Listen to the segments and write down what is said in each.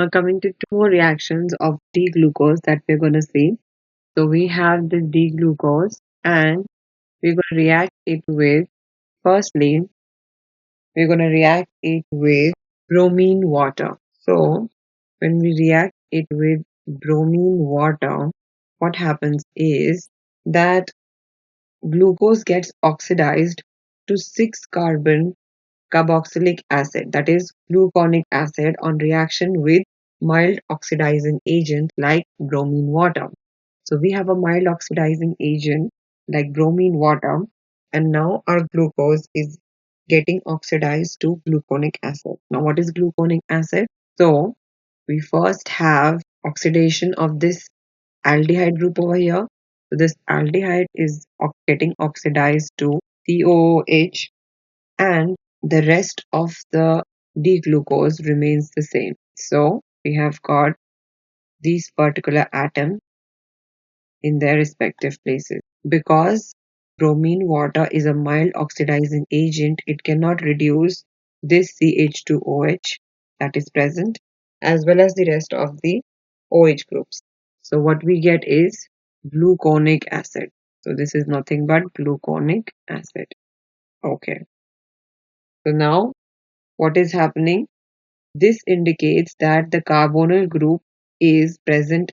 Now coming to two more reactions of D-glucose that we're going to see. So we have this D-glucose and we're going to react it with, firstly, we're going to react it with bromine water. So when we react it with bromine water, what happens is that glucose gets oxidized to 6 carbon carboxylic acid, that is gluconic acid, on reaction with mild oxidizing agent like bromine water. So we have a mild oxidizing agent like bromine water, and now our glucose is getting oxidized to gluconic acid. Now, what is gluconic acid? So we first have oxidation of this aldehyde group over here. So this aldehyde is getting oxidized to COOH, and the rest of the D-glucose remains the same. So we have got these particular atoms in their respective places. Because bromine water is a mild oxidizing agent, it cannot reduce this CH2OH that is present, as well as the rest of the OH groups. So what we get is gluconic acid. So this is nothing but gluconic acid. Okay. So now what is happening? This indicates that the carbonyl group is present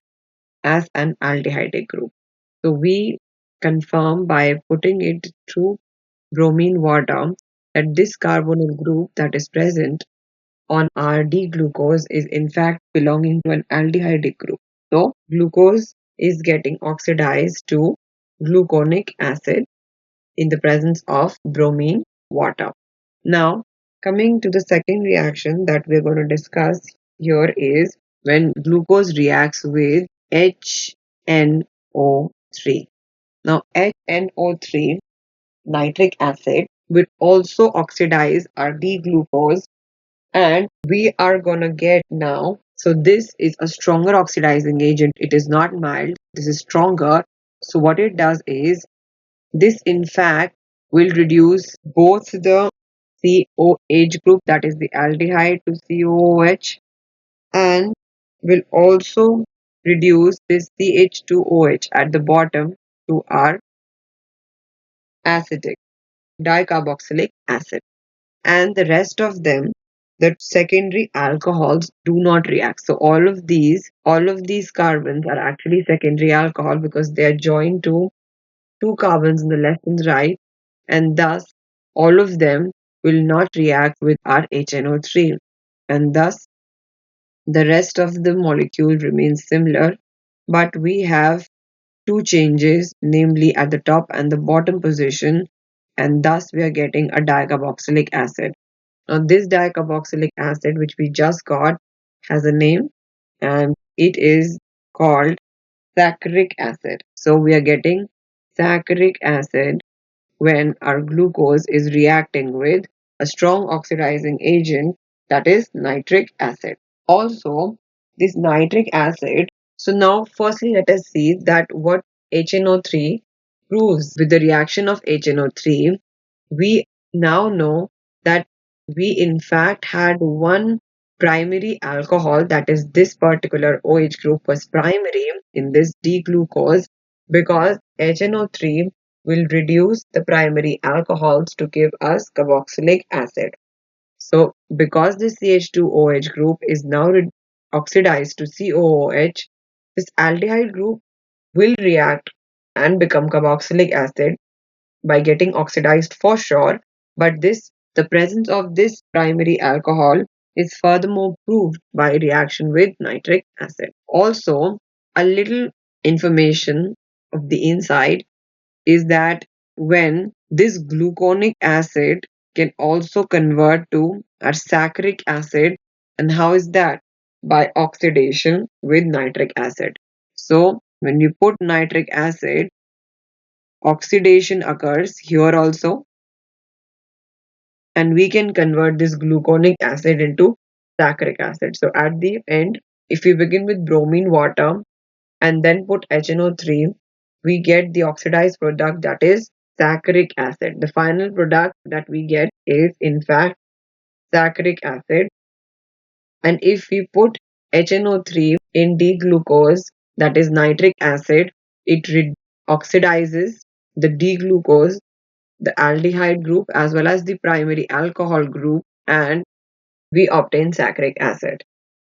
as an aldehydic group. So we confirm by putting it through bromine water that this carbonyl group that is present on our D-glucose is in fact belonging to an aldehydic group. So glucose is getting oxidized to gluconic acid in the presence of bromine water. Now, coming to the second reaction that we're going to discuss here is when glucose reacts with HNO3. Now, HNO3, nitric acid, will also oxidize our D-glucose, and we are going to get now. So, this is a stronger oxidizing agent. It is not mild, this is stronger. So, what it does is this in fact will reduce both the COH group, that is the aldehyde, to COOH, and will also reduce this CH2OH at the bottom to our acidic dicarboxylic acid. And the rest of them, the secondary alcohols, do not react. So all of these carbons are actually secondary alcohol because they are joined to two carbons in the left and right, and thus all of them will not react with our HNO3, and thus the rest of the molecule remains similar, but we have two changes, namely at the top and the bottom position, and thus we are getting a dicarboxylic acid. Now this dicarboxylic acid which we just got has a name, and it is called saccharic acid. So we are getting saccharic acid when our glucose is reacting with a strong oxidizing agent, that is nitric acid. Also, this nitric acid, so now firstly let us see that what HNO3 proves. With the reaction of HNO3, we now know that we in fact had one primary alcohol, that is this particular OH group was primary in this D-glucose, because HNO3 will reduce the primary alcohols to give us carboxylic acid. So because this CH2OH group is now oxidized to COOH, this aldehyde group will react and become carboxylic acid by getting oxidized for sure, but the presence of this primary alcohol is furthermore proved by reaction with nitric acid. Also, a little information of the inside is that when this gluconic acid can also convert to a saccharic acid, and how is that? By oxidation with nitric acid. So when you put nitric acid, oxidation occurs here also, and we can convert this gluconic acid into saccharic acid. So at the end, if we begin with bromine water and then put HNO3, we get the oxidized product, that is saccharic acid. The final product that we get is in fact saccharic acid. And if we put HNO3 in D-glucose, that is nitric acid, it oxidizes the D-glucose, the aldehyde group as well as the primary alcohol group, and we obtain saccharic acid.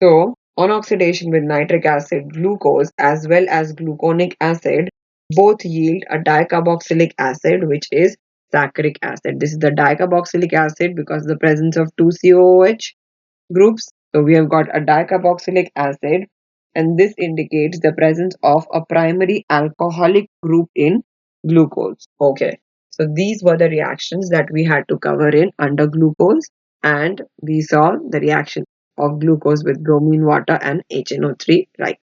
So, on oxidation with nitric acid, glucose as well as gluconic acid both yield a dicarboxylic acid, which is saccharic acid. This is the dicarboxylic acid because of the presence of two COOH groups. So we have got a dicarboxylic acid, and this indicates the presence of a primary alcoholic group in glucose. Okay. So these were the reactions that we had to cover in under glucose, and we saw the reaction of glucose with bromine water and HNO3, right?